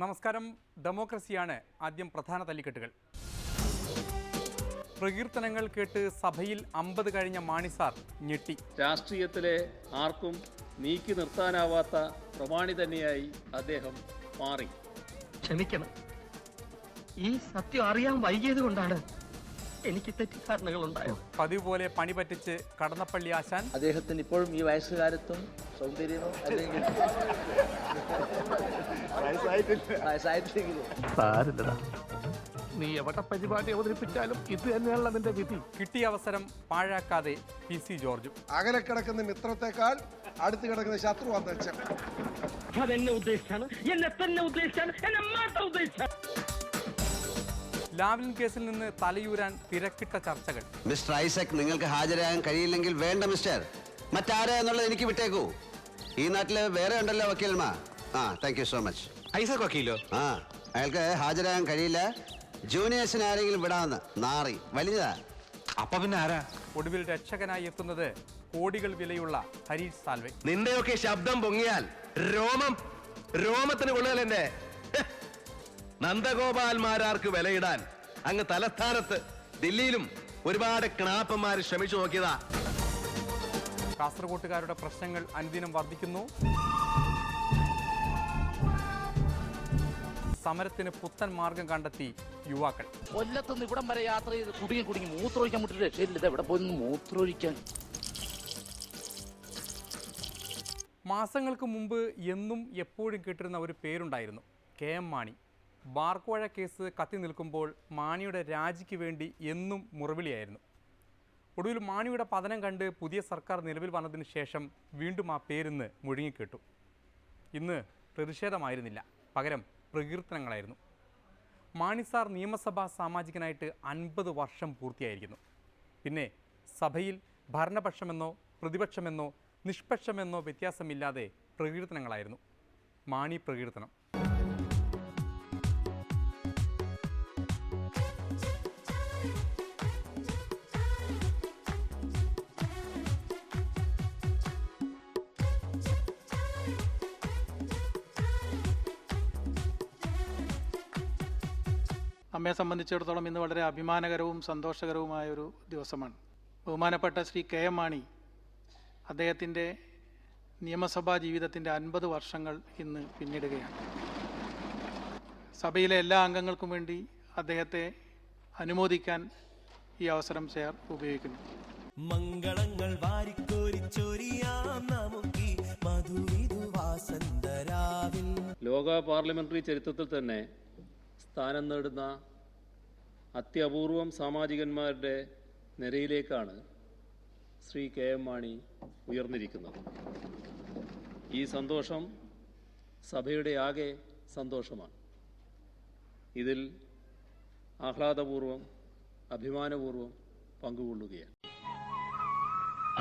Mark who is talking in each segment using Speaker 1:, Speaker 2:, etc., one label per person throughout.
Speaker 1: നമസ്കാരം. ഡെമോക്രസിയാണ് ആദ്യം പ്രധാന തല്ലിക്കെട്ടുകൾ. പ്രകീർത്തനങ്ങൾ കേട്ട് സഭയിൽ 50 കഴിഞ്ഞ മാണി സാർ ഞെട്ടി.
Speaker 2: രാഷ്ട്രീയത്തിലെ ആർക്കും നീക്കി നിർത്താനാവാത്ത പ്രമാണി തന്നെയായി അദ്ദേഹം മാറി.
Speaker 3: ക്ഷമിക്കണം, ഈ സത്യം അറിയാൻ വൈകിയത് കൊണ്ടാണ് എനിക്ക് തെറ്റിദ്ധാരണകൾ ഉണ്ടായത്.
Speaker 1: പതിവ് പോലെ പണി പറ്റിച്ച് കടന്നപ്പള്ളി ആശാൻ
Speaker 4: അദ്ദേഹത്തിന് ഇപ്പോഴും ഈ വയസ്സുകാലത്തും സൗന്ദര്യമോ അല്ലെങ്കിൽ
Speaker 3: നീ എവിടെ പരിപാടി അവതരിപ്പിച്ചാലും ഇത് തന്നെയാണല്ലോ നിന്റെ വിധി.
Speaker 1: കിട്ടിയ അവസരം പാഴാക്കാതെ PC ജോർജും.
Speaker 5: അകലെ കിടക്കുന്ന മിത്രത്തെക്കാൾ അടുത്ത് കിടക്കുന്ന ശത്രു അന്തരിച്ച
Speaker 3: അതെന്നെ ഉദ്ദേശിച്ചാണ്, എന്നെ തന്നെ ഉദ്ദേശിച്ചാണ്, എന്നെ മാത്രം ഉദ്ദേശിച്ചാണ്.
Speaker 1: ലാവ്ലിൻ കേസിൽ നിന്ന് തലയൂരാൻ തിരക്കിട്ട ചർച്ചകൾ.
Speaker 6: മിസ്റ്റർ ഐസക്, നിങ്ങൾക്ക് ഹാജരാകാൻ കഴിയില്ലെങ്കിൽ വേണ്ട മിസ്റ്റർ, മറ്റാരെ എന്നുള്ളത് എനിക്ക് വിട്ടേക്കൂ. ഈ നാട്ടില് വേറെ ഉണ്ടല്ലോ വക്കീൽമാർ. Thank you so much.
Speaker 7: Isaac വക്കീലോ?
Speaker 6: അയാൾക്ക് ഹാജരാകാൻ കഴിയില്ല. ജൂനിയേഴ്സിന് ആരെങ്കിലും വിടാമെന്ന് നാറി വലിയതാ.
Speaker 7: അപ്പൊ പിന്നെ ആരാ?
Speaker 1: ഒടുവിൽ രക്ഷകനായി എത്തുന്നത് കോടികൾ വിലയുള്ള ഹരീഷ് സാൽവെ.
Speaker 7: നിന്റെയൊക്കെ ശബ്ദം പൊങ്ങിയാൽ രോമത്തിന് കൊള്ളുകയല്ലേ. നന്ദഗോപാൽമാരാർക്ക് വിലയിടാൻ അങ്ങ് തലസ്ഥാനത്ത് ദില്ലിയിലും ഒരുപാട് ക്ണാപ്പന്മാർ ശ്രമിച്ചു നോക്കിയതാ.
Speaker 1: കാസർഗോട്ടുകാരുടെ പ്രശ്നങ്ങൾ അനുദിനം വർദ്ധിക്കുന്നു. സമരത്തിന് പുത്തൻ മാർഗം കണ്ടെത്തി യുവാക്കൾ.
Speaker 8: കൊല്ലത്തുനിന്ന് ഇവിടം വരെ യാത്ര ചെയ്ത് കുടുങ്ങി മൂത്രമൊഴിക്കാൻ മുട്ടിട്ട് രക്ഷയില്ല. എവിടെ പോയി മൂത്രമൊഴിക്കാൻ?
Speaker 1: മാസങ്ങൾക്ക് മുമ്പ് എന്നും എപ്പോഴും കേട്ടിരുന്ന ഒരു പേരുണ്ടായിരുന്നു, KM മാണി. ബാർക്കോഴ കേസ് കത്തി നിൽക്കുമ്പോൾ മാണിയുടെ രാജിക്ക് വേണ്ടി എന്നും മുറവിളിയായിരുന്നു. ഒടുവിൽ മാണിയുടെ പതനം കണ്ട് പുതിയ സർക്കാർ നിലവിൽ വന്നതിന് ശേഷം വീണ്ടും ആ പേരിന്ന് മുഴുങ്ങിക്കേട്ടു. ഇന്ന് പ്രതിഷേധമായിരുന്നില്ല, പകരം പ്രകീർത്തനങ്ങളായിരുന്നു. മാണി സാർ നിയമസഭാ സാമാജികനായിട്ട് 50 വർഷം പൂർത്തിയായിരിക്കുന്നു. പിന്നെ സഭയിൽ ഭരണപക്ഷമെന്നോ പ്രതിപക്ഷമെന്നോ നിഷ്പക്ഷമെന്നോ വ്യത്യാസമില്ലാതെ പ്രകീർത്തനങ്ങളായിരുന്നു. മാണി പ്രകീർത്തനം.
Speaker 9: നമ്മെ സംബന്ധിച്ചിടത്തോളം ഇന്ന് വളരെ അഭിമാനകരവും സന്തോഷകരവുമായൊരു ദിവസമാണ്. ബഹുമാനപ്പെട്ട ശ്രീ KM മാണി അദ്ദേഹത്തിൻ്റെ നിയമസഭാ ജീവിതത്തിൻ്റെ 50 വർഷങ്ങൾ ഇന്ന് പിന്നിടുകയാണ്. സഭയിലെ എല്ലാ അംഗങ്ങൾക്കും വേണ്ടി അദ്ദേഹത്തെ അനുമോദിക്കാൻ ഈ അവസരം ചെയർ ഉപയോഗിക്കുന്നു.
Speaker 10: മംഗളങ്ങൾ വാരിക്കോരിച്ചൊരിയാം നമുക്കി മധുവിധു വാസന്തരാവിൽ.
Speaker 2: ലോക പാർലമെന്ററി ചരിത്രത്തിൽ തന്നെ സ്ഥാനം നേടുന്ന അത്യപൂർവം സാമാജികന്മാരുടെ നിരയിലേക്കാണ് ശ്രീ KM മാണി ഉയർന്നിരിക്കുന്നത്. ഈ സന്തോഷം സഭയുടെ ആകെ സന്തോഷമാണ്. ഇതിൽ ആഹ്ലാദപൂർവം അഭിമാനപൂർവം പങ്കുകൊള്ളുകയാണ്.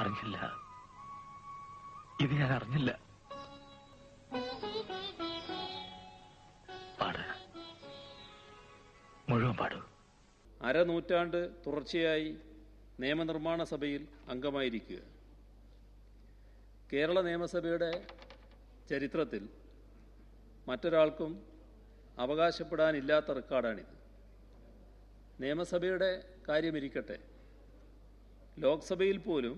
Speaker 3: അറിഞ്ഞില്ല, ഇത് ഞാൻ അറിഞ്ഞില്ല. മുഴുവൻ പാടൂ.
Speaker 2: അരനൂറ്റാണ്ട് തുടർച്ചയായി നിയമനിർമ്മാണ സഭയിൽ അംഗമായിരിക്കുക. കേരള നിയമസഭയുടെ ചരിത്രത്തിൽ മറ്റൊരാൾക്കും അവകാശപ്പെടാനില്ലാത്ത റെക്കോർഡാണിത്. നിയമസഭയുടെ കാര്യമിരിക്കട്ടെ, ലോക്സഭയിൽ പോലും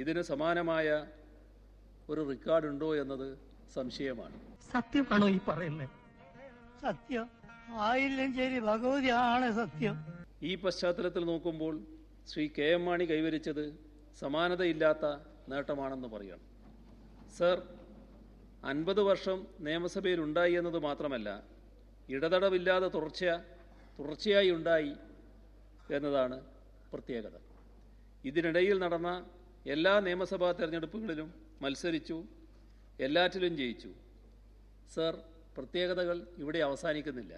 Speaker 2: ഇതിന് സമാനമായ ഒരു റെക്കോർഡുണ്ടോ എന്നത് സംശയമാണ്.
Speaker 3: സത്യമാണോ ഈ പറയുന്നത്?
Speaker 4: സത്യം ആയില്ലും ശരി, ഭഗവതിയാണ് സത്യം.
Speaker 2: ഈ പശ്ചാത്തലത്തിൽ നോക്കുമ്പോൾ ശ്രീ KM മാണി കൈവരിച്ചത് സമാനതയില്ലാത്ത നേട്ടമാണെന്ന് പറയണം. സർ, 50 വർഷം നിയമസഭയിൽ ഉണ്ടായി എന്നത് മാത്രമല്ല, ഇടതടവില്ലാതെ തുടർച്ചയായി ഉണ്ടായി എന്നതാണ് പ്രത്യേകത. ഇതിനിടയിൽ നടന്ന എല്ലാ നിയമസഭാ തെരഞ്ഞെടുപ്പുകളിലും മത്സരിച്ചു, എല്ലാറ്റിലും ജയിച്ചു. സർ, പ്രത്യേകതകൾ ഇവിടെ അവസാനിക്കുന്നില്ല.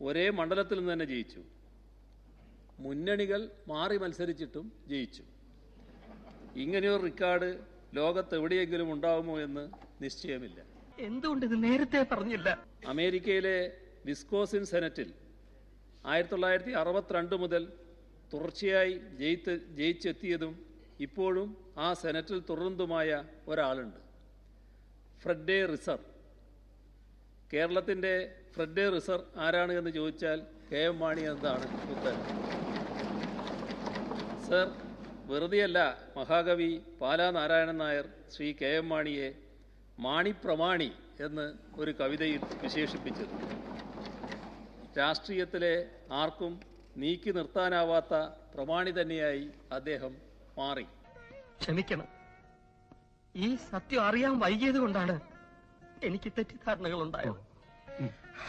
Speaker 2: ഒരേ മണ്ഡലത്തിൽ നിന്ന് തന്നെ ജയിച്ചു. മുന്നണികൾ മാറി മത്സരിച്ചിട്ടും ജയിച്ചു. ഇങ്ങനെയൊരു റെക്കോർഡ് ലോകത്ത് എവിടെയെങ്കിലും ഉണ്ടാവുമോ എന്ന് നിശ്ചയമില്ല.
Speaker 3: എന്തുകൊണ്ട് ഇത് നേരത്തെ പറഞ്ഞില്ല?
Speaker 2: അമേരിക്കയിലെ വിസ്കോസിൻ സെനറ്റിൽ 1962 മുതൽ തുടർച്ചയായി ജയിച്ചെത്തിയതും ഇപ്പോഴും ആ സെനറ്റിൽ തുടരുന്നതുമായ ഒരാളുണ്ട്, ഫ്രെഡ് റിസർ. കേരളത്തിൻ്റെ ഫ്രെഡ് റിസർ ആരാണ് എന്ന് ചോദിച്ചാൽ KM മാണി എന്നതാണ് ഉത്തരം. സർ, വെറുതെയല്ല മഹാകവി പാലാ നാരായണൻ നായർ ശ്രീ KM മാണിയെ മാണിപ്രമാണി എന്ന് ഒരു കവിതയിൽ വിശേഷിപ്പിച്ചത്. രാഷ്ട്രീയത്തിലെ ആർക്കും നീക്കി നിർത്താനാവാത്ത പ്രമാണി തന്നെയായി അദ്ദേഹം മാറി.
Speaker 3: ക്ഷമിക്കണം, ഈ സത്യം അറിയാൻ വൈകിയത് കൊണ്ടാണ് എനിക്ക് തെറ്റിദ്ധാരണകൾ ഉണ്ടായത്.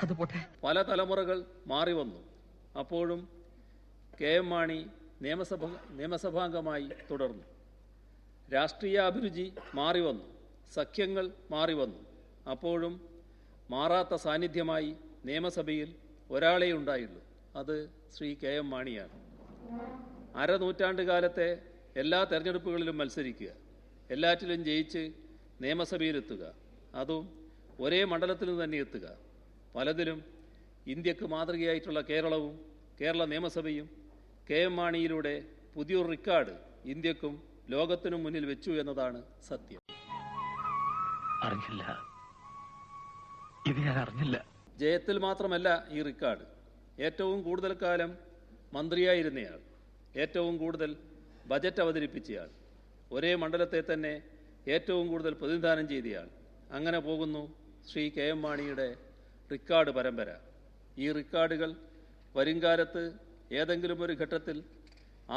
Speaker 3: അതുപോട്ടെ.
Speaker 2: പല തലമുറകൾ മാറി വന്നു. അപ്പോഴും KM മാണി നിയമസഭാംഗമായി തുടർന്നു. രാഷ്ട്രീയ അഭിരുചി മാറി വന്നു, സഖ്യങ്ങൾ മാറി വന്നു. അപ്പോഴും മാറാത്ത സാന്നിധ്യമായി നിയമസഭയിൽ ഒരാളേ ഉണ്ടായുള്ളൂ, അത് ശ്രീ KM മാണിയാണ്. അരനൂറ്റാണ്ട് കാലത്തെ എല്ലാ തെരഞ്ഞെടുപ്പുകളിലും മത്സരിക്കുക, എല്ലാറ്റിലും ജയിച്ച് നിയമസഭയിലെത്തുക, അതും ഒരേ മണ്ഡലത്തിൽ നിന്ന് തന്നെ എത്തുക. പലതിലും ഇന്ത്യക്ക് മാതൃകയായിട്ടുള്ള കേരളവും കേരള നിയമസഭയും KM മാണിയിലൂടെ പുതിയൊരു റെക്കോർഡ് ഇന്ത്യക്കും ലോകത്തിനും മുന്നിൽ വെച്ചു എന്നതാണ് സത്യം.
Speaker 3: അറിഞ്ഞില്ല, ഇത് ഞാൻ അറിഞ്ഞില്ല.
Speaker 2: ജയത്തിൽ മാത്രമല്ല ഈ റെക്കോർഡ്. ഏറ്റവും കൂടുതൽ കാലം മന്ത്രിയായിരുന്നയാൾ, ഏറ്റവും കൂടുതൽ ബജറ്റ് അവതരിപ്പിച്ചയാൾ, ഒരേ മണ്ഡലത്തെ തന്നെ ഏറ്റവും കൂടുതൽ പ്രതിനിധാനം ചെയ്തയാൾ. അങ്ങനെ പോകുന്നു ശ്രീ KM മാണിയുടെ റെക്കോർഡ് പരമ്പര. ഈ റെക്കോർഡുകൾ വരുംകാലത്ത് ഏതെങ്കിലും ഒരു ഘട്ടത്തിൽ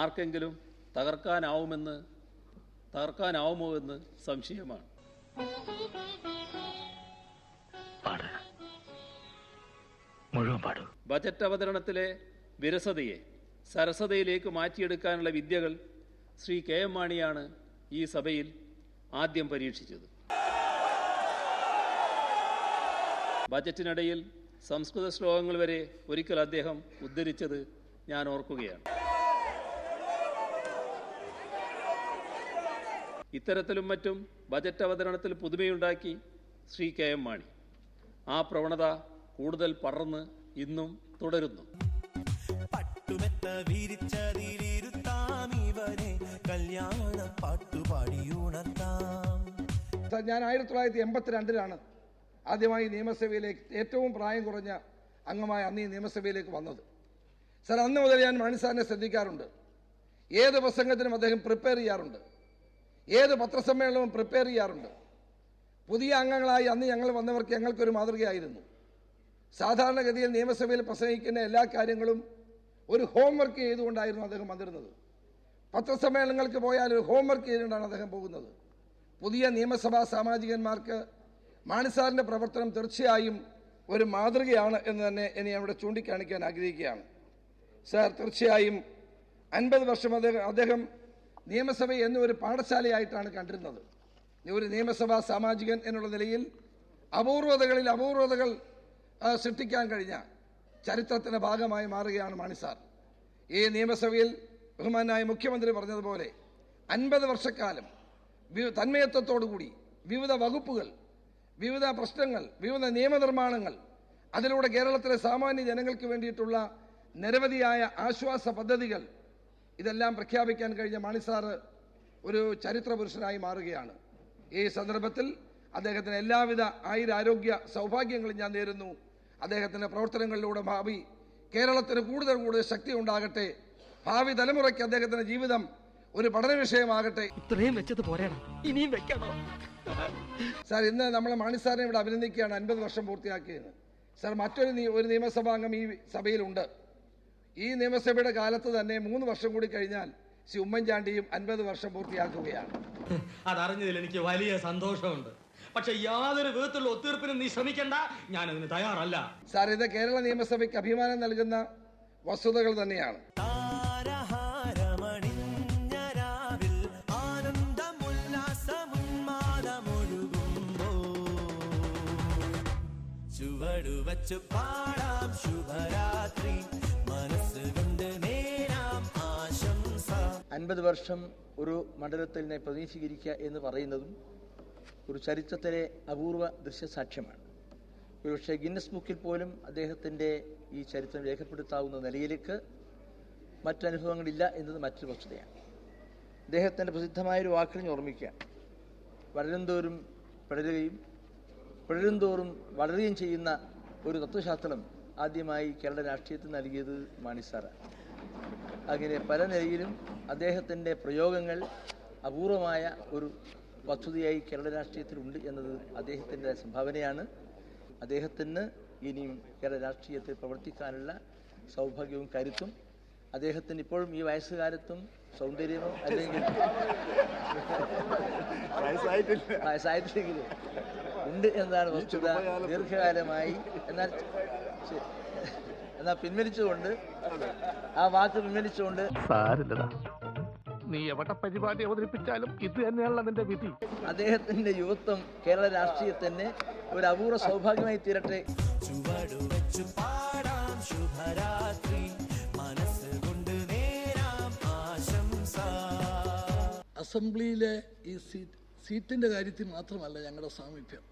Speaker 2: ആർക്കെങ്കിലും തകർക്കാനാവുമോ എന്ന് സംശയമാണ്. ബജറ്റ് അവതരണത്തിലെ വിരസതയെ സരസതയിലേക്ക് മാറ്റിയെടുക്കാനുള്ള വിദ്യകൾ ശ്രീ KM മാണിയാണ് ഈ സഭയിൽ ആദ്യം പരീക്ഷിച്ചത്. ബജറ്റിനിടയിൽ സംസ്കൃത ശ്ലോകങ്ങൾ വരെ ഒരിക്കൽ അദ്ദേഹം ഉദ്ധരിച്ചത് ഞാൻ ഓർക്കുകയാണ്. ഇത്തരത്തിലും മറ്റും ബജറ്റ് അവതരണത്തിൽ പുതുമയുണ്ടാക്കി ശ്രീ KM മാണി. ആ പ്രവണത കൂടുതൽ പടർന്ന് ഇന്നും തുടരുന്നു.
Speaker 10: പട്ടുമെത്ത വിരിച്ചതിലിരുത്താം ഇവരെ കല്യാണ പാട്ടുപാടിയുണർത്താം.
Speaker 5: ഞാൻ 1982 ആദ്യമായി നിയമസഭയിലേക്ക് ഏറ്റവും പ്രായം കുറഞ്ഞ അംഗമായ അന്ന് ഈ നിയമസഭയിലേക്ക് വന്നത്. സർ, അന്ന് മുതൽ ഞാൻ മാണി സാറിനെ ശ്രദ്ധിക്കാറുണ്ട്. ഏത് പ്രസംഗത്തിനും അദ്ദേഹം പ്രിപ്പയർ ചെയ്യാറുണ്ട്, ഏത് പത്രസമ്മേളനവും പ്രിപ്പയർ ചെയ്യാറുണ്ട്. പുതിയ അംഗങ്ങളായി അന്ന് ഞങ്ങൾ വന്നവർക്ക് ഞങ്ങൾക്കൊരു മാതൃകയായിരുന്നു. സാധാരണഗതിയിൽ നിയമസഭയിൽ പ്രസംഗിക്കുന്ന എല്ലാ കാര്യങ്ങളും ഒരു ഹോംവർക്ക് ചെയ്തുകൊണ്ടായിരുന്നു അദ്ദേഹം വന്നിരുന്നത്. പത്രസമ്മേളനങ്ങൾക്ക് പോയാൽ ഒരു ഹോംവർക്ക് ചെയ്തുകൊണ്ടാണ് അദ്ദേഹം പോകുന്നത്. പുതിയ നിയമസഭാ സാമാജികന്മാർക്ക് മാണി സാറിൻ്റെ പ്രവർത്തനം തീർച്ചയായും ഒരു മാതൃകയാണ് എന്ന് തന്നെ ഇനി അവിടെ ചൂണ്ടിക്കാണിക്കാൻ ആഗ്രഹിക്കുകയാണ്. സാർ, തീർച്ചയായും 50 വർഷം അദ്ദേഹം നിയമസഭയെ എന്നും ഒരു പാഠശാലയായിട്ടാണ് കണ്ടിരുന്നത്. ഒരു നിയമസഭാ സാമാജികൻ എന്നുള്ള നിലയിൽ അപൂർവതകൾ സൃഷ്ടിക്കാൻ കഴിഞ്ഞ ചരിത്രത്തിൻ്റെ ഭാഗമായി മാറുകയാണ് മാണി സാർ. ഈ നിയമസഭയിൽ ബഹുമാനായ മുഖ്യമന്ത്രി പറഞ്ഞതുപോലെ 50 വർഷക്കാലം തന്മയത്വത്തോടുകൂടി വിവിധ വകുപ്പുകൾ, വിവിധ പ്രശ്നങ്ങൾ, വിവിധ നിയമനിർമ്മാണങ്ങൾ, അതിലൂടെ കേരളത്തിലെ സാമാന്യ ജനങ്ങൾക്ക് വേണ്ടിയിട്ടുള്ള നിരവധിയായ ആശ്വാസ പദ്ധതികൾ, ഇതെല്ലാം പ്രഖ്യാപിക്കാൻ കഴിഞ്ഞ മാണി സാറ് ഒരു ചരിത്ര പുരുഷനായി മാറുകയാണ്. ഈ സന്ദർഭത്തിൽ അദ്ദേഹത്തിന് എല്ലാവിധ ആയുരാരോഗ്യ സൗഭാഗ്യങ്ങളും ഞാൻ നേരുന്നു. അദ്ദേഹത്തിൻ്റെ പ്രവർത്തനങ്ങളിലൂടെ ഭാവി കേരളത്തിന് കൂടുതൽ ശക്തി ഉണ്ടാകട്ടെ. ഭാവി തലമുറയ്ക്ക് അദ്ദേഹത്തിൻ്റെ ജീവിതം ഒരു പഠന വിഷയമാകട്ടെ.
Speaker 3: ഇത്രയും വെച്ചത് പോരാ, ഇനിയും വെക്കണം.
Speaker 5: സാർ, ഇന്ന് നമ്മളെ മാണി സാറിനെ ഇവിടെ അഭിനന്ദിക്കുകയാണ് 50 വർഷം പൂർത്തിയാക്കിയത്. സാർ, മറ്റൊരു നിയമസഭാംഗം ഈ സഭയിലുണ്ട്. ഈ നിയമസഭയുടെ കാലത്ത് തന്നെ 3 വർഷം കൂടി കഴിഞ്ഞാൽ ശ്രീ ഉമ്മൻചാണ്ടിയും 50 വർഷം പൂർത്തിയാക്കുകയാണ്.
Speaker 11: അതറിഞ്ഞതിൽ എനിക്ക് വലിയ സന്തോഷമുണ്ട്. പക്ഷെ യാതൊരു വിധത്തിലുള്ള ഒത്തീർപ്പിനും നീ ശ്രമിക്കണ്ട, ഞാനതിന് തയ്യാറല്ല.
Speaker 5: സാർ, ഇത് കേരള നിയമസഭയ്ക്ക് അഭിമാനം നൽകുന്ന വസ്തുതകൾ തന്നെയാണ്.
Speaker 10: ചുവടുവച്ചു പാടാം ശുഭരാത്രി, മനസ്സുകൊണ്ട് നേരാം ആശംസ.
Speaker 4: 50 വർഷം ഒരു മണ്ഡലത്തിനെ പ്രതിനിധീകരിക്കുക എന്ന് പറയുന്നതും ഒരു ചരിത്രത്തിലെ അപൂർവ ദൃശ്യസാക്ഷ്യമാണ്. ഒരുപക്ഷെ ഗിന്നസ് ബുക്കിൽ പോലും അദ്ദേഹത്തിൻ്റെ ഈ ചരിത്രം രേഖപ്പെടുത്താവുന്ന നിലയിലേക്ക് മറ്റനുഭവങ്ങളില്ല എന്നത് മറ്റൊരു വസ്തുതയാണ്. അദ്ദേഹത്തിൻ്റെ പ്രസിദ്ധമായൊരു വാക്കുകൾ ഓർമ്മിക്കുക: വളരുംതോറും പടരുകയും തുടരുംതോറും വളരുകയും ചെയ്യുന്ന ഒരു തത്വശാസ്ത്രം ആദ്യമായി കേരള രാഷ്ട്രീയത്തിൽ നൽകിയത് മാണി സാറാണ്. അങ്ങനെ പല നിലയിലും അദ്ദേഹത്തിൻ്റെ പ്രയോഗങ്ങൾ അപൂർവമായ ഒരു വസ്തുതയായി കേരള രാഷ്ട്രീയത്തിലുണ്ട് എന്നത് അദ്ദേഹത്തിൻ്റെ സംഭാവനയാണ്. അദ്ദേഹത്തിന് ഇനിയും കേരള രാഷ്ട്രീയത്തിൽ പ്രവർത്തിക്കാനുള്ള സൗഭാഗ്യവും കരുത്തും അദ്ദേഹത്തിന് ഇപ്പോഴും ഈ വയസ്സുകാലത്തും സൗന്ദര്യമോ അല്ലെങ്കിൽ വയസ്സായിട്ടില്ലെങ്കിലും ഉണ്ട് എന്നതാണ് വസ്തുത. ദീർഘകാലമായി എന്നാൽ പിൻവലിച്ചുകൊണ്ട് ആ വാക്ക് പിൻവലിച്ചുകൊണ്ട്
Speaker 3: സാരില്ലടാ, നീ എവിടെ പരിപാടി അവതരിപ്പിച്ചാലും ഇത് തന്നെയാണല്ലോ നിന്റെ വിധി.
Speaker 4: അദ്ദേഹത്തിന്റെ യുവത്വം കേരള രാഷ്ട്രീയത്തിന് ഒരു അപൂർവ സൗഭാഗ്യമായി തീരട്ടെ.
Speaker 10: ചുവടുവെച്ചു പാടാം ശുഭരാത്രി, മനസ്സുകൊണ്ട് നേരാം ആശംസ.
Speaker 5: അസംബ്ലിയിലെ ഈ സീറ്റിൻ്റെ കാര്യത്തിൽ മാത്രമല്ല ഞങ്ങളുടെ സാമീപ്യം.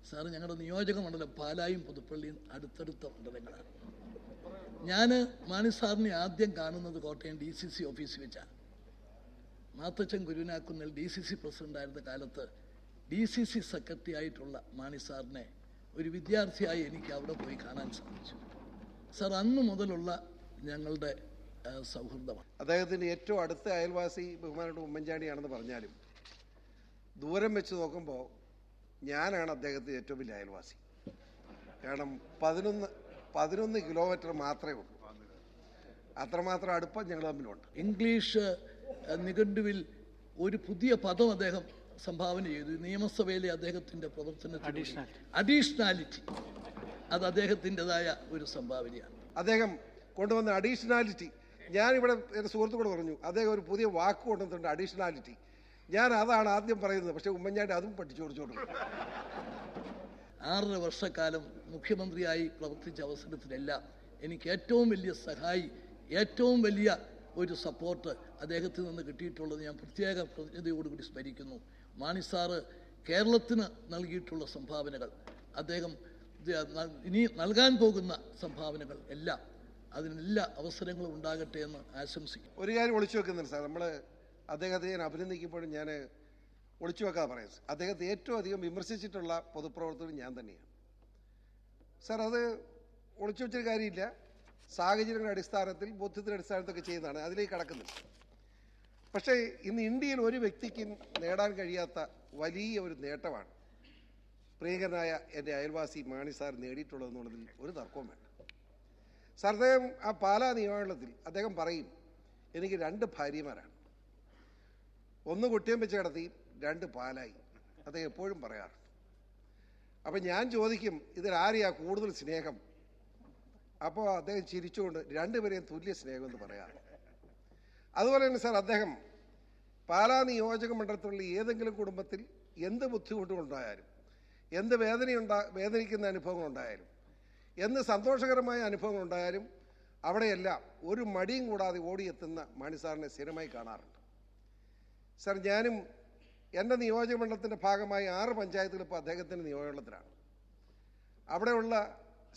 Speaker 5: സാറ് ഞങ്ങളുടെ നിയോജക മണ്ഡലം പാലായും പുതുപ്പള്ളിയും അടുത്തടുത്ത മണ്ഡലങ്ങളാണ്. ഞാൻ മാണി സാറിനെ ആദ്യം കാണുന്നത് കോട്ടയം DCC ഓഫീസിൽ വെച്ചാണ്. മാത്തച്ചൻ കുരുനാക്കുന്നിൽ DCC പ്രസിഡൻ്റായിരുന്ന കാലത്ത് DCC സെക്രട്ടറി ആയിട്ടുള്ള മാണി സാറിനെ ഒരു വിദ്യാർത്ഥിയായി എനിക്ക് അവിടെ പോയി കാണാൻ സാധിച്ചു. സാർ അന്ന് മുതലുള്ള ഞങ്ങളുടെ സൗഹൃദമാണ്. അദ്ദേഹത്തിൻ്റെ ഏറ്റവും അടുത്ത അയൽവാസി ബഹുമാനപ്പെട്ട ഉമ്മൻചാണ്ടിയാണെന്ന് പറഞ്ഞാലും ദൂരം വെച്ച് നോക്കുമ്പോൾ ഞാനാണ് അദ്ദേഹത്തിൻ്റെ ഏറ്റവും വലിയ അയൽവാസി. കാരണം 11 കിലോമീറ്റർ മാത്രമേ ഉള്ളൂ. അത്രമാത്രം അടുപ്പം ഞങ്ങൾ തമ്മിലുണ്ട്. ഇംഗ്ലീഷ് നിഘണ്ടുവിൽ ഒരു പുതിയ പദം അദ്ദേഹം സംഭാവന ചെയ്തു. നിയമസഭയിലെ അദ്ദേഹത്തിൻ്റെ പ്രവർത്തനത്തിന് അഡീഷണാലിറ്റി, അത് അദ്ദേഹത്തിൻ്റെതായ ഒരു സംഭാവനയാണ്. അദ്ദേഹം കൊണ്ടുവന്ന അഡീഷണാലിറ്റി, ഞാനിവിടെ എൻ്റെ സുഹൃത്തുക്കളോട് പറഞ്ഞു, അദ്ദേഹം ഒരു പുതിയ വാക്ക് കൊണ്ടുവന്നിട്ടുണ്ട്, അഡീഷണാലിറ്റി. ഞാൻ അതാണ് ആദ്യം പറയുന്നത്. പക്ഷേ ഉമ്മൻചാണ്ടി അതും പഠിച്ചു കൊടുത്തോളൂ. 6 വർഷക്കാലം മുഖ്യമന്ത്രിയായി പ്രവർത്തിച്ച അവസരത്തിലെല്ലാം എനിക്ക് ഏറ്റവും വലിയ സഹായി, ഏറ്റവും വലിയ ഒരു സപ്പോർട്ട് അദ്ദേഹത്തിൽ നിന്ന് കിട്ടിയിട്ടുള്ളത് ഞാൻ പ്രത്യേക കൃതജ്ഞതയോടുകൂടി സ്മരിക്കുന്നു. മാണി സാറ് കേരളത്തിന് നൽകിയിട്ടുള്ള സംഭാവനകൾ, അദ്ദേഹം ഇനി നൽകാൻ പോകുന്ന സംഭാവനകൾ എല്ലാം, അതിനെല്ലാ അവസരങ്ങളും ഉണ്ടാകട്ടെ എന്ന് ആശംസിക്കും. ഒരു കാര്യം ഒളിച്ചു വെക്കുന്നുണ്ട് സാർ, നമ്മൾ അദ്ദേഹത്തെ ഞാൻ അഭിനന്ദിക്കുമ്പോഴും ഞാൻ ഒളിച്ചു വെക്കാതെ പറയാം. അദ്ദേഹത്തെ ഏറ്റവും അധികം വിമർശിച്ചിട്ടുള്ള പൊതുപ്രവർത്തകൻ ഞാൻ തന്നെയാണ് സാർ. അത് ഒളിച്ചു വെച്ചൊരു കാര്യമില്ല. സാഹചര്യങ്ങളുടെ അടിസ്ഥാനത്തിൽ, ബോധ്യത്തിൻ്റെ അടിസ്ഥാനത്തൊക്കെ ചെയ്യുന്നതാണ്, അതിലേക്ക് കടക്കുന്നില്ല. പക്ഷേ ഇന്ന് ഇന്ത്യയിൽ ഒരു വ്യക്തിക്കും നേടാൻ കഴിയാത്ത വലിയ ഒരു നേട്ടമാണ് പ്രിയങ്കരനായ എൻ്റെ അയൽവാസി മാണി സാർ നേടിയിട്ടുള്ളതെന്നുള്ളതിൽ ഒരു തർക്കവും വേണ്ട സാർ. അദ്ദേഹം ആ പാലാ നിയമമണ്ഡലത്തിൽ അദ്ദേഹം പറയും, എനിക്ക് 2 ഭാര്യമാരാണ്, 1 കുട്ടിയും വെച്ച് കിടത്തി, 2 പാലായി. അദ്ദേഹം എപ്പോഴും പറയാറുണ്ട്. അപ്പം ഞാൻ ചോദിക്കും, ഇതിലാരെയാ കൂടുതൽ സ്നേഹം? അപ്പോൾ അദ്ദേഹം ചിരിച്ചുകൊണ്ട് 2 പേരെയും തുല്യ സ്നേഹമെന്ന് പറയാറ്. അതുപോലെ തന്നെ സാർ, അദ്ദേഹം പാലാ നിയോജക മണ്ഡലത്തിലുള്ള ഏതെങ്കിലും കുടുംബത്തിൽ എന്ത് ബുദ്ധിമുട്ടുണ്ടായാലും, എന്ത് വേദനിക്കുന്ന അനുഭവങ്ങളുണ്ടായാലും, എന്ത് സന്തോഷകരമായ അനുഭവങ്ങളുണ്ടായാലും അവിടെയെല്ലാം ഒരു മടിയും കൂടാതെ ഓടിയെത്തുന്ന മാണി സാറിനെ സ്ഥിരമായി കാണാറുണ്ട് സാർ. ഞാനും എൻ്റെ നിയോജക മണ്ഡലത്തിൻ്റെ ഭാഗമായി 6 പഞ്ചായത്തുകൾ ഇപ്പോൾ അദ്ദേഹത്തിൻ്റെ നിയോജകമണ്ഡലത്തിലാണ്. അവിടെയുള്ള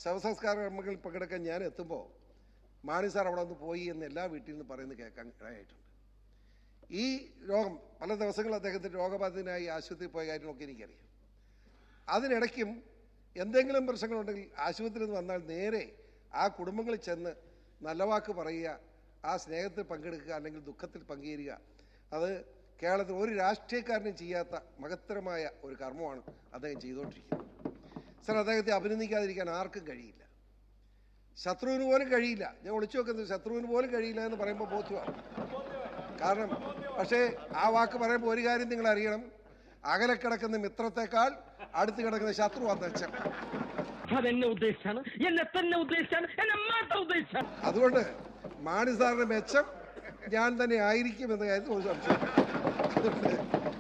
Speaker 5: ശവസംസ്കാര കർമ്മങ്ങളിൽ പങ്കെടുക്കാൻ ഞാൻ എത്തുമ്പോൾ മാണി സാർ അവിടെ ഒന്ന് പോയി എന്ന് എല്ലാ വീട്ടിൽ നിന്ന് പറയുന്നത് കേൾക്കാൻ ഇടയായിട്ടുണ്ട്. ഈ രോഗം പല ദിവസങ്ങൾ അദ്ദേഹത്തിൻ്റെ രോഗബാധിതനായി ആശുപത്രിയിൽ പോയ കാര്യങ്ങളൊക്കെ എനിക്കറിയാം. അതിനിടയ്ക്കും എന്തെങ്കിലും പ്രശ്നങ്ങളുണ്ടെങ്കിൽ ആശുപത്രിയിൽ നിന്ന് വന്നാൽ നേരെ ആ കുടുംബങ്ങളിൽ ചെന്ന് നല്ല വാക്ക് പറയുക, ആ സ്നേഹത്തിൽ പങ്കെടുക്കുക, അല്ലെങ്കിൽ ദുഃഖത്തിൽ പങ്കുചേരുക. അത് കേരളത്തിൽ ഒരു രാഷ്ട്രീയക്കാരനും ചെയ്യാത്ത മഹത്തരമായ ഒരു കർമ്മമാണ് അദ്ദേഹം ചെയ്തുകൊണ്ടിരിക്കുന്നത് സാർ. അദ്ദേഹത്തെ അഭിനന്ദിക്കാതിരിക്കാൻ ആർക്കും കഴിയില്ല, ശത്രുവിന് പോലും കഴിയില്ല. ഞാൻ ഒളിച്ചു വെക്കുന്നത് ശത്രുവിന് പോലും കഴിയില്ല എന്ന് പറയുമ്പോൾ ബോധ്യമാണ്. കാരണം പക്ഷേ ആ വാക്ക് പറയുമ്പോൾ ഒരു കാര്യം നിങ്ങൾ അറിയണം, അകലെ കിടക്കുന്ന മിത്രത്തെക്കാൾ അടുത്ത് കിടക്കുന്ന ശത്രു അന്തരിച്ചം. അതുകൊണ്ട് മാണി സാറിന്റെ മെച്ചം ഞാൻ തന്നെ ആയിരിക്കും എന്ന കാര്യത്തിൽ ഒരു സംശയം. അതുകൊണ്ട്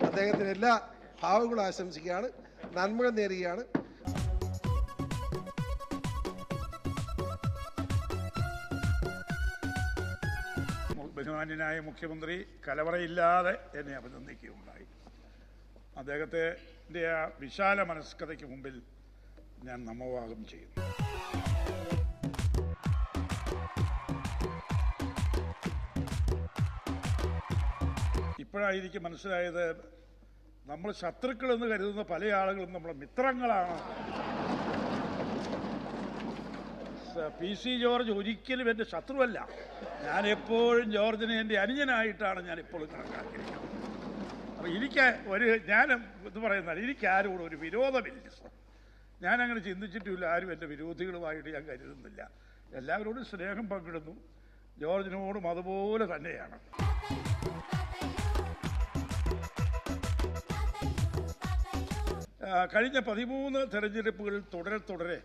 Speaker 5: അദ്ദേഹത്തിന് എല്ലാ ഭാവങ്ങളും ആശംസിക്കുകയാണ്, നന്മകൾ നേരുകയാണ്.
Speaker 12: ബഹുമാന്യനായ മുഖ്യമന്ത്രി കലവറയില്ലാതെ എന്നെ അഭിനന്ദിക്കുകയുണ്ടായി. അദ്ദേഹത്തിൻ്റെ ആ വിശാല മനസ്കതയ്ക്ക് മുമ്പിൽ ഞാൻ നമോവാകം ചെയ്യുന്നു. ഇപ്പോഴായിരിക്കും മനസ്സിലായത് നമ്മൾ ശത്രുക്കളെന്ന് കരുതുന്ന പല ആളുകളും നമ്മളെ മിത്രങ്ങളാണ്. PC ജോർജ് ഒരിക്കലും എൻ്റെ ശത്രുവല്ല. ഞാൻ എപ്പോഴും ജോർജിനെ എൻ്റെ അനുജനായിട്ടാണ് ഞാൻ എപ്പോഴും കണക്കാക്കിയിരിക്കുന്നത്. അപ്പോൾ ഞാൻ ഇത് പറയുന്നത് എനിക്ക് ആരോടും ഒരു വിരോധമില്ല സർ. ഞാനങ്ങനെ ചിന്തിച്ചിട്ടില്ല. ആരും എൻ്റെ വിരോധികളുമായിട്ട് ഞാൻ കരുതുന്നില്ല. എല്ലാവരോടും സ്നേഹം പങ്കിടുന്നു. ജോർജിനോടും അതുപോലെ തന്നെയാണ്. കഴിഞ്ഞ 13 തെരഞ്ഞെടുപ്പുകളിൽ തുടരെ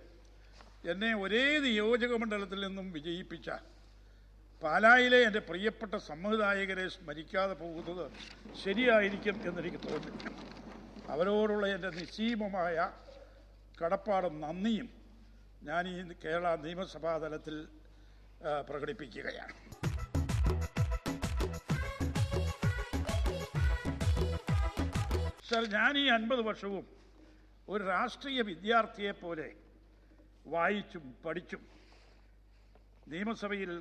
Speaker 12: എന്നെ ഒരേ നിയോജക മണ്ഡലത്തിൽ നിന്നും വിജയിപ്പിച്ച പാലായിലെ എൻ്റെ പ്രിയപ്പെട്ട സംവിധായകരെ സ്മരിക്കാതെ പോകുന്നത് ശരിയായിരിക്കും എന്നെനിക്ക് തോന്നുന്നു. അവരോടുള്ള എൻ്റെ നിസ്സീമമായ കടപ്പാടും നന്ദിയും ഞാൻ ഈ കേരള നിയമസഭാ തലത്തിൽ പ്രകടിപ്പിക്കുകയാണ്. സർ, ഞാൻ ഈ 50 വർഷവും ഒരു രാഷ്ട്രീയ വിദ്യാർത്ഥിയെപ്പോലെ വായിച്ചും പഠിച്ചും നിയമസഭയിൽ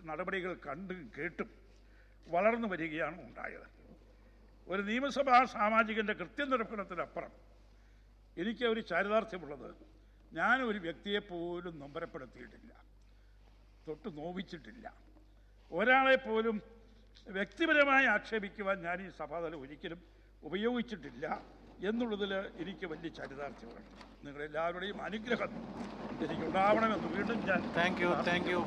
Speaker 12: നടപടികൾ കണ്ടും കേട്ടും വളർന്നു വരികയാണ് ഉണ്ടായത്. ഒരു നിയമസഭാ സാമാജികൻ്റെ കൃത്യനിരൂപണത്തിനപ്പുറം എനിക്ക് ഒരു ചാരിതാർത്ഥ്യമുള്ളത്, ഞാനൊരു വ്യക്തിയെപ്പോലും നൊമ്പരപ്പെടുത്തിയിട്ടില്ല, തൊട്ട് നോവിച്ചിട്ടില്ല. ഒരാളെപ്പോലും വ്യക്തിപരമായി ആക്ഷേപിക്കുവാൻ ഞാൻ ഈ സഭാതലം ഒരിക്കലും ഉപയോഗിച്ചിട്ടില്ല എന്നുള്ളതിൽ എനിക്ക് വലിയ ചരിതാർത്ഥ്യമുണ്ട്. നിങ്ങളെല്ലാവരുടെയും അനുഗ്രഹം എനിക്കുണ്ടാവണമെന്ന് വീണ്ടും ഞാൻ
Speaker 9: താങ്ക് യു.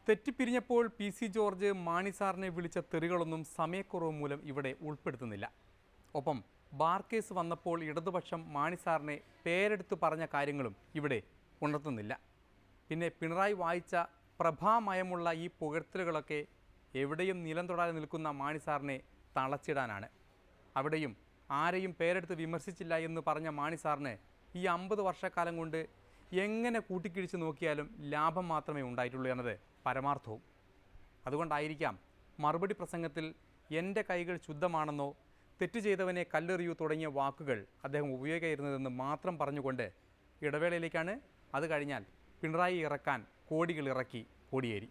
Speaker 1: തെറ്റിപ്പിരിഞ്ഞപ്പോൾ PC ജോർജ് മാണി സാറിനെ വിളിച്ച തെറികളൊന്നും സമയക്കുറവ് മൂലം ഇവിടെ ഉൾപ്പെടുത്തുന്നില്ല. ഒപ്പം ബാർ കേസ് വന്നപ്പോൾ ഇടതുപക്ഷം മാണി സാറിനെ പേരെടുത്ത് പറഞ്ഞ കാര്യങ്ങളും ഇവിടെ ഉണർത്തുന്നില്ല. പിന്നെ പിണറായി വായിച്ച പ്രഭാമയമുള്ള ഈ പുകഴ്ത്തലുകളൊക്കെ എവിടെയും നിലം തൊടാതെ നിൽക്കുന്ന മാണി സാറിനെ തളച്ചിടാനാണ്. അവിടെയും ആരെയും പേരെടുത്ത് വിമർശിച്ചില്ല എന്ന് പറഞ്ഞ മാണി സാറിന് ഈ 50 വർഷക്കാലം കൊണ്ട് എങ്ങനെ കൂട്ടിക്കിഴിച്ച് നോക്കിയാലും ലാഭം മാത്രമേ ഉണ്ടായിട്ടുള്ളൂ എന്നത് പരമാർത്ഥവും. അതുകൊണ്ടായിരിക്കാം മറുപടി പ്രസംഗത്തിൽ എൻ്റെ കൈകൾ ശുദ്ധമാണെന്നോ തെറ്റ് ചെയ്തവനെ കല്ലെറിയൂ തുടങ്ങിയ വാക്കുകൾ അദ്ദേഹം ഉപയോഗിക്കാതിരുന്നതെന്ന് മാത്രം പറഞ്ഞുകൊണ്ട് ഇടവേളയിലേക്കാണ്. അത് കഴിഞ്ഞാൽ പിണറായി ഇറക്കാൻ കോടികൾ ഇറക്കി കോടിയേരി.